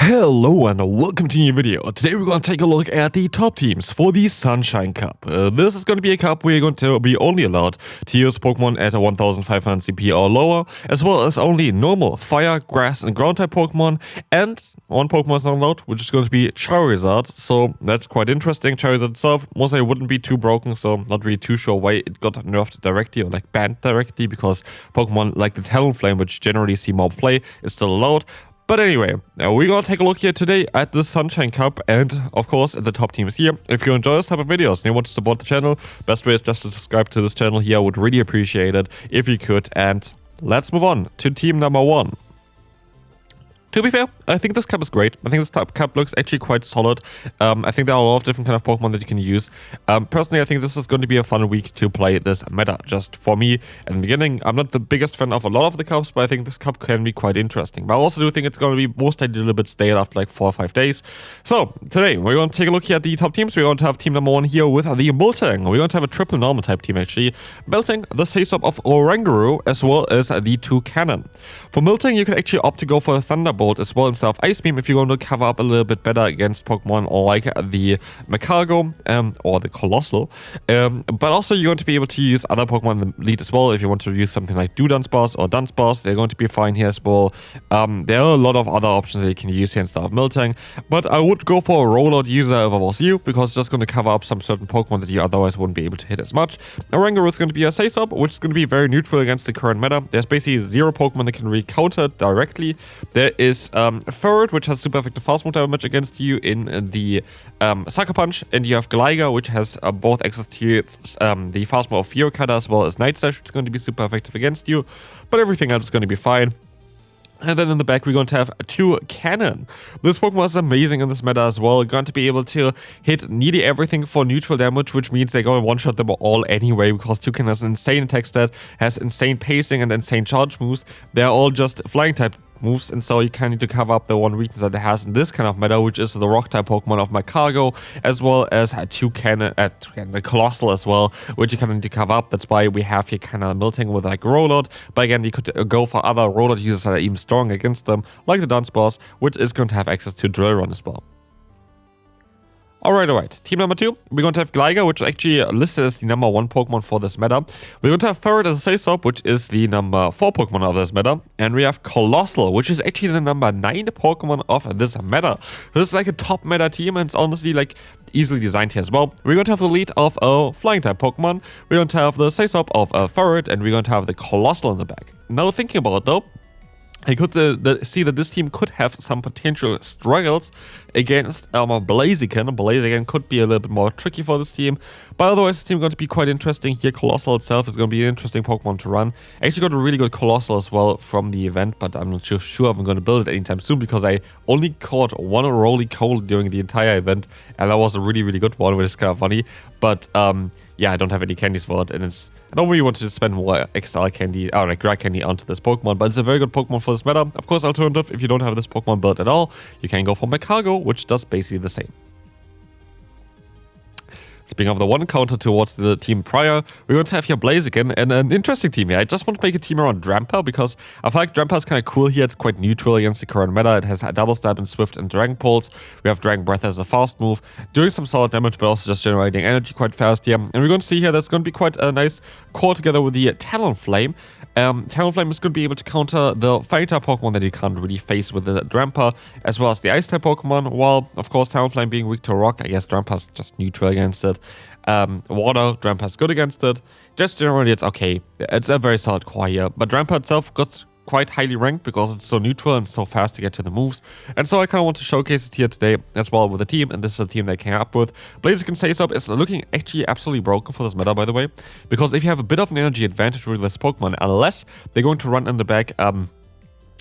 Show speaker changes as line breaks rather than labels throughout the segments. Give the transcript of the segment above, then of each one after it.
Hello and welcome to a new video. Today we're going to take a look at the top teams for the Sunshine Cup. This is going to be a cup where you're going to be only allowed to use Pokemon at a 1500 CP or lower, as well as only normal fire, grass and ground type Pokemon, and one Pokemon is not allowed, which is going to be Charizard. So that's quite interesting. Charizard itself, mostly wouldn't be too broken, so not really too sure why it got nerfed directly or like banned directly, because Pokemon like the Talonflame, which generally see more play, is still allowed. But anyway, we're gonna take a look here today at the Sunshine Cup and, of course, at the top teams here. If you enjoy this type of videos and you want to support the channel, best way is just to subscribe to this channel here. I would really appreciate it if you could. And let's move on to team number 1. To be fair, I think this cup is great. I think this cup looks actually quite solid. I think there are a lot of different kind of Pokemon that you can use. Personally, I think this is going to be a fun week to play this meta. Just for me, in the beginning, I'm not the biggest fan of a lot of the cups, but I think this cup can be quite interesting. But I also do think it's going to be most likely a little bit stale after like 4 or 5 days. So, today, we're going to take a look here at the top teams. We're going to have team number 1 here with the Miltank. We're going to have a triple normal type team, actually. Miltank, the face-up of Oranguru, as well as the Toucannon. For Miltank, you can actually opt to go for the Thunderbolt as well instead of Ice Beam if you're going to cover up a little bit better against Pokemon like the Magcargo or the Coalossal. But also you're going to be able to use other Pokemon in the lead as well. If you want to use something like Dunsparce or Dunsparce, they're going to be fine here as well. There are a lot of other options that you can use here instead of Miltank, but I would go for a rollout user if I was you, because it's just going to cover up some certain Pokemon that you otherwise wouldn't be able to hit as much. Oranguru is going to be a face-up, which is going to be very neutral against the current meta. There's basically 0 Pokemon that can really counter it directly. There is Ferret, which has super effective fast move damage against you in the Sucker Punch, and you have Gligar, which has both access to the fast move of Fearow Cutter as well as Night Slash, which is going to be super effective against you, but everything else is going to be fine. And then in the back, we're going to have Toucannon. This Pokemon is amazing in this meta as well. Going to be able to hit nearly everything for neutral damage, which means they're going to one-shot them all anyway, because Toucannon has an insane attack stat, has insane pacing and insane charge moves. They're all just flying type moves, and so you kind of need to cover up the one weakness that it has in this kind of meta, which is the rock type Pokemon of Magcargo, as well as Toucannon, the Coalossal as well, which you kind of need to cover up. That's why we have here kind of Miltank with like rollout, but again, you could go for other rollout users that are even strong against them, like the Dunsparce, which is going to have access to Drill Run as well. Alright. Team number 2, we're going to have Gligar, which is actually listed as the number 1 Pokemon for this meta. We're going to have Ferret as a face-up, which is the number 4 Pokemon of this meta. And we have Coalossal, which is actually the number 9 Pokemon of this meta. This is like a top meta team, and it's honestly like easily designed here as well. We're going to have the lead of a flying type Pokemon. We're going to have the face-up of a Ferret, and we're going to have the Coalossal in the back. Now thinking about it though, I could see that this team could have some potential struggles against Blaziken. Blaziken could be a little bit more tricky for this team, but otherwise this team is going to be quite interesting here. Coalossal itself is going to be an interesting Pokemon to run. I actually got a really good Coalossal as well from the event, but I'm not sure I'm going to build it anytime soon, because I only caught one Roly-Coal during the entire event, and that was a really, really good one, which is kind of funny. But yeah, I don't have any candies for it, and I don't really want to spend more XL candy, or like Rare candy onto this Pokemon, but it's a very good Pokemon for this meta. Of course, alternative, if you don't have this Pokemon built at all, you can go for Magcargo, which does basically the same. Speaking of the one counter towards the team prior, we're going to have here Blaziken, and an interesting team here. I just want to make a team around Drampa, because I feel like Drampa is kind of cool here. It's quite neutral against the current meta. It has a double stab and Swift and Dragon Pulse. We have Dragon Breath as a fast move, doing some solid damage, but also just generating energy quite fast here. And we're going to see here that's going to be quite a nice core together with the Talonflame. Talonflame is going to be able to counter the fire type Pokemon that you can't really face with the Drampa, as well as the ice type Pokemon. While, of course, Talonflame being weak to rock, I guess Drampa's just neutral against it. Water, Drampa's good against it. Just generally, it's okay. It's a very solid core here. But Drampa itself got quite highly ranked because it's so neutral and so fast to get to the moves. And so I kind of want to showcase it here today as well with the team, and this is the team they came up with. Blaziken face-up is looking actually absolutely broken for this meta, by the way, because if you have a bit of an energy advantage with this Pokemon, unless they're going to run in the back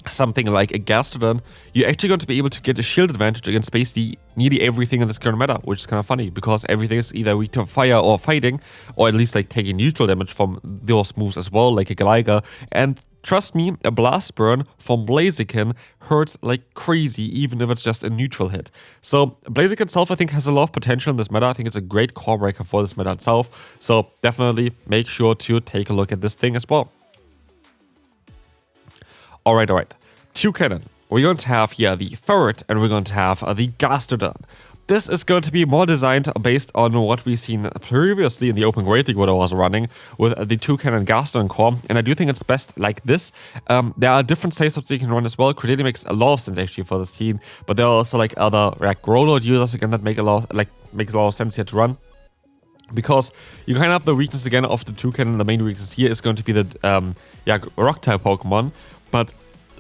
something like a Gastrodon, you're actually going to be able to get a shield advantage against basically nearly everything in this current meta, which is kind of funny, because everything is either weak to fire or fighting, or at least like taking neutral damage from those moves as well, like a Gligar. And trust me, a Blast Burn from Blaziken hurts like crazy, even if it's just a neutral hit. So Blaziken itself, I think, has a lot of potential in this meta. I think it's a great core breaker for this meta itself. So definitely make sure to take a look at this thing as well. Alright. Toucannon. we're going to have here the Ferret, and we're going to have the Gastrodon. This is going to be more designed based on what we've seen previously in the Open Great League, what I was running with the Toucannon and Gastrodon core, and I do think it's best like this. There are different save-ups you can run as well. Cradily makes a lot of sense actually for this team, but there are also like other Growlord users again that make a lot of sense here to run. Because you kind of have the weakness again of the Toucannon. The main weakness here is going to be the Rock-type Pokemon, but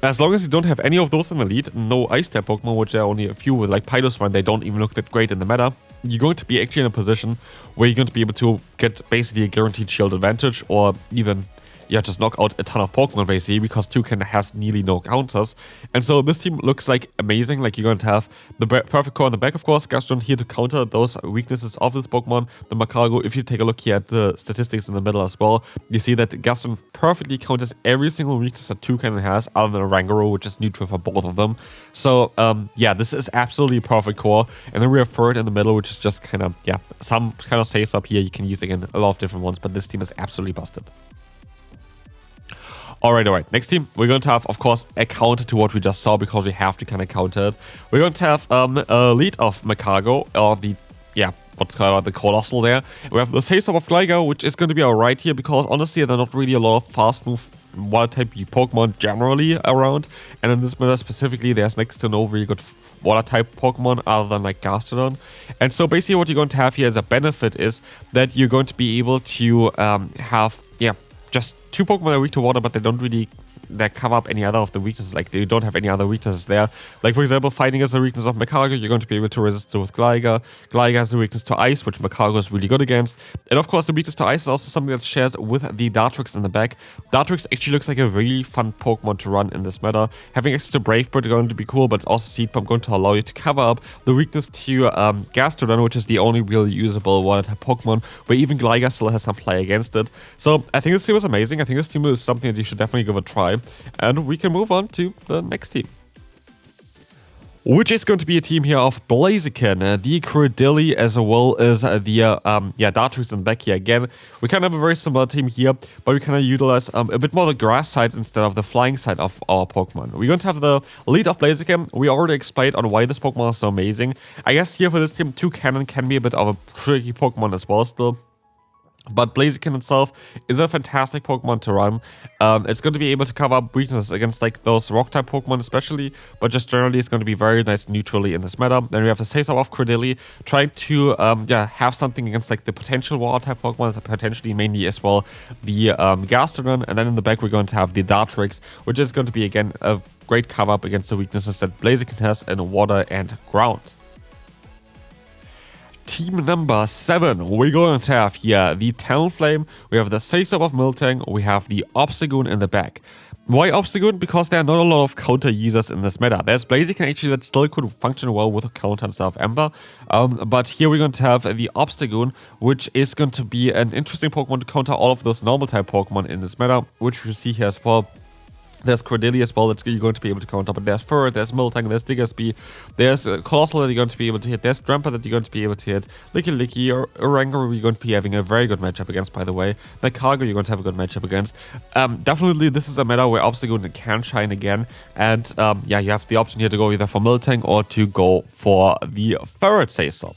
as long as you don't have any of those in the lead, no Ice-type Pokemon, which there are only a few with like Piloswine, they don't even look that great in the meta, you're going to be actually in a position where you're going to be able to get basically a guaranteed shield advantage, or even just knock out a ton of Pokemon basically, because Toucannon has nearly no counters. And so this team looks like amazing. Like, you're going to have the perfect core in the back, of course, Gastrodon here to counter those weaknesses of this Pokemon. The Magcargo, if you take a look here at the statistics in the middle as well, you see that Gastrodon perfectly counters every single weakness that Toucannon has, other than a Rangaro, which is neutral for both of them. So this is absolutely a perfect core. And then we have Ferret in the middle, which is just kind of, some kind of saves up here. You can use again a lot of different ones, but this team is absolutely busted. Alright. Next team, we're going to have, of course, a counter to what we just saw, because we have to kind of counter it. We're going to have a lead of Magcargo, or the, what's called the Coalossal there. We have the save-up of Gligar, which is going to be alright here, because honestly, there are not really a lot of fast move water-type Pokemon generally around. And in this meta specifically, there's next to no really good water-type Pokemon other than like Gastrodon. And so basically what you're going to have here as a benefit is that you're going to be able to have, just two Pokemon are weak to water, but they don't really cover up any other of the weaknesses. Like, they don't have any other weaknesses there. Like, for example, Fighting is a weakness of Magcargo. You're going to be able to resist it with Gligar. Gligar has a weakness to Ice, which Magcargo is really good against. And of course, the weakness to Ice is also something that's shared with the Dartrix in the back. Dartrix actually looks like a really fun Pokemon to run in this meta. Having access to Brave Bird is going to be cool, but it's also Seed Pump going to allow you to cover up the weakness to Gastrodon, which is the only really usable water-type Pokemon, where even Gligar still has some play against it. So I think this team is amazing. I think this team is something that you should definitely give a try. And we can move on to the next team, which is going to be a team here of Blaziken, the Cradily, as well as the Dartrix in the back here. Again, we kind of have a very similar team here, but we kind of utilize a bit more the grass side instead of the flying side of our Pokemon. We're going to have the lead of Blaziken. We already explained on why this Pokemon is so amazing. I guess here for this team, Toucannon can be a bit of a tricky Pokemon as well still. But Blaziken itself is a fantastic Pokemon to run. It's going to be able to cover up weaknesses against like those Rock-type Pokemon especially, but just generally it's going to be very nice neutrally in this meta. Then we have the save-up of Cradily, trying to have something against like the potential Water-type Pokemon, potentially mainly as well the Gastrodon. And then in the back we're going to have the Dartrix, which is going to be again a great cover-up against the weaknesses that Blaziken has in Water and Ground. Team number 7, we're going to have here the Talonflame, we have the save-up of Miltank, we have the Obstagoon in the back. Why Obstagoon? Because there are not a lot of counter users in this meta. There's Blaziken actually that still could function well with a counter instead of Ember. But here we're going to have the Obstagoon, which is going to be an interesting Pokemon to counter all of those normal type Pokemon in this meta, which you see here as well. There's Cradily as well that you're going to be able to counter, but there's Ferret, there's Miltank, there's Diggersby, there's Coalossal that you're going to be able to hit, there's Drampa that you're going to be able to hit, Licky or Rangaro you're going to be having a very good matchup against, by the way. Magcargo you're going to have a good matchup against. Definitely this is a meta where Obstagoon can shine again, and you have the option here to go either for Miltank or to go for the Ferret save-up.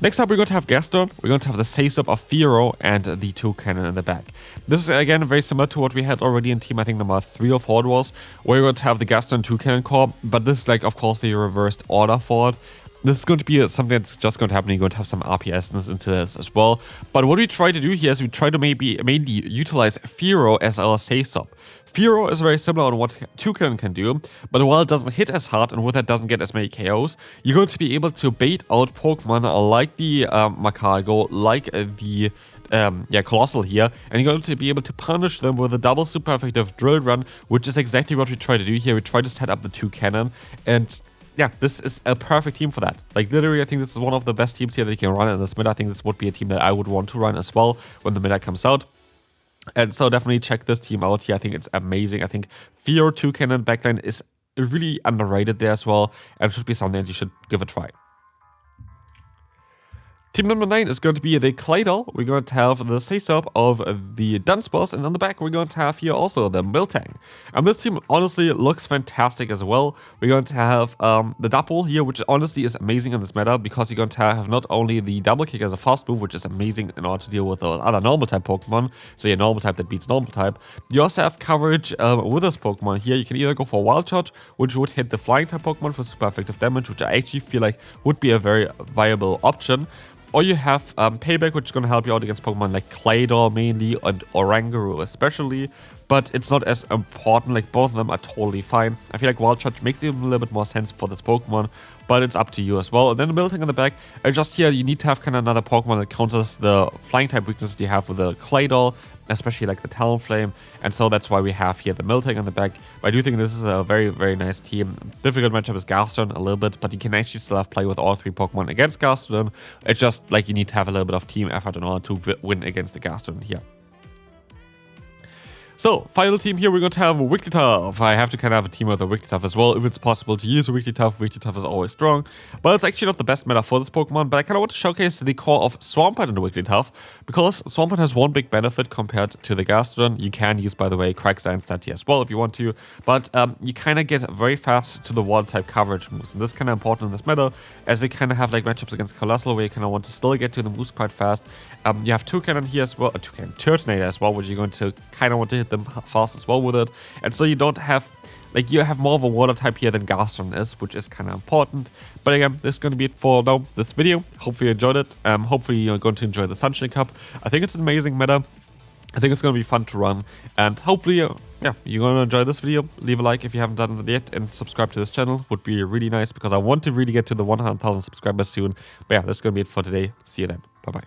Next up, we're going to have Gastrodon, we're going to have the save-up of Fearow, and the Toucannon in the back. This is, again, very similar to what we had already in team, I think, number 3 or 4 it was, where you're going to have the Gastrodon Toucannon core, but this is, like, of course, the reversed order for it. This is going to be something that's just going to happen. You're going to have some RPSness into this as well. But what we try to do here is we try to mainly utilize Fearow as our save-up. Fearow is very similar on what Toucannon can do, but while it doesn't hit as hard and with that doesn't get as many KOs, you're going to be able to bait out Pokemon like the Magcargo, like the Coalossal here, and you're going to be able to punish them with a double super effective Drill Run, which is exactly what we try to do here. We try to set up the Toucannon, and yeah, this is a perfect team for that. Like, literally, I think this is one of the best teams here that you can run in this meta. I think this would be a team that I would want to run as well when the meta comes out. And so definitely check this team out here. I think it's amazing. I think Fearow Toucannon backline is really underrated there as well, and should be something that you should give a try. Team number 9 is going to be the Claydol. We're going to have the Say-Sub of the Dunsparce, and on the back we're going to have here also the Miltank. And this team honestly looks fantastic as well. We're going to have the Dubwool here, which honestly is amazing in this meta, because you're going to have not only the Double Kick as a fast move, which is amazing in order to deal with those other normal type Pokemon, so your normal type that beats normal type. You also have coverage with this Pokemon here. You can either go for Wild Shot, which would hit the flying type Pokemon for super effective damage, which I actually feel like would be a very viable option. Or you have Payback, which is going to help you out against Pokemon like Claydol mainly and Oranguru especially, but it's not as important. Like, both of them are totally fine. I feel like Wild Shot makes even a little bit more sense for this Pokemon, but it's up to you as well. And then the Miltank on the back, just here you need to have kind of another Pokemon that counters the flying type weakness you have with the Claydol, especially like the Talonflame, and so that's why we have here the Miltank on the back. But I do think this is a very, very nice team. Difficult matchup is Gastrodon a little bit, but you can actually still have play with all 3 Pokemon against Gastrodon. It's just like you need to have a little bit of team effort in order to win against the Gastrodon here. So, final team here, we're going to have Wigglytuff. I have to kind of have a team with a Wigglytuff as well, if it's possible to use a Wigglytuff. Wigglytuff is always strong, but it's actually not the best meta for this Pokemon, but I kind of want to showcase the core of Swampert and the Wigglytuff, because Swampert has one big benefit compared to the Gastrodon. You can use, by the way, Quagsire Stat here as well if you want to, but you kind of get very fast to the water type coverage moves, and this is kind of important in this meta, as they kind of have like matchups against Coalossal where you kind of want to still get to the moves quite fast. You have Toucannon here as well, Turtonator as well, which you're going to kind of want to hit them fast as well with it, and so you don't have, like, you have more of a water type here than Gastrodon is, which is kind of important. But again, this is going to be it for now, this video. Hopefully you enjoyed it. Hopefully you're going to enjoy the Sunshine Cup. I think it's an amazing meta. I think it's going to be fun to run, and hopefully yeah, you're going to enjoy this video. Leave a like if you haven't done it yet, and subscribe to this channel would be really nice, because I want to really get to the 100,000 subscribers soon. But yeah, that's going to be it for today. See you then. Bye bye.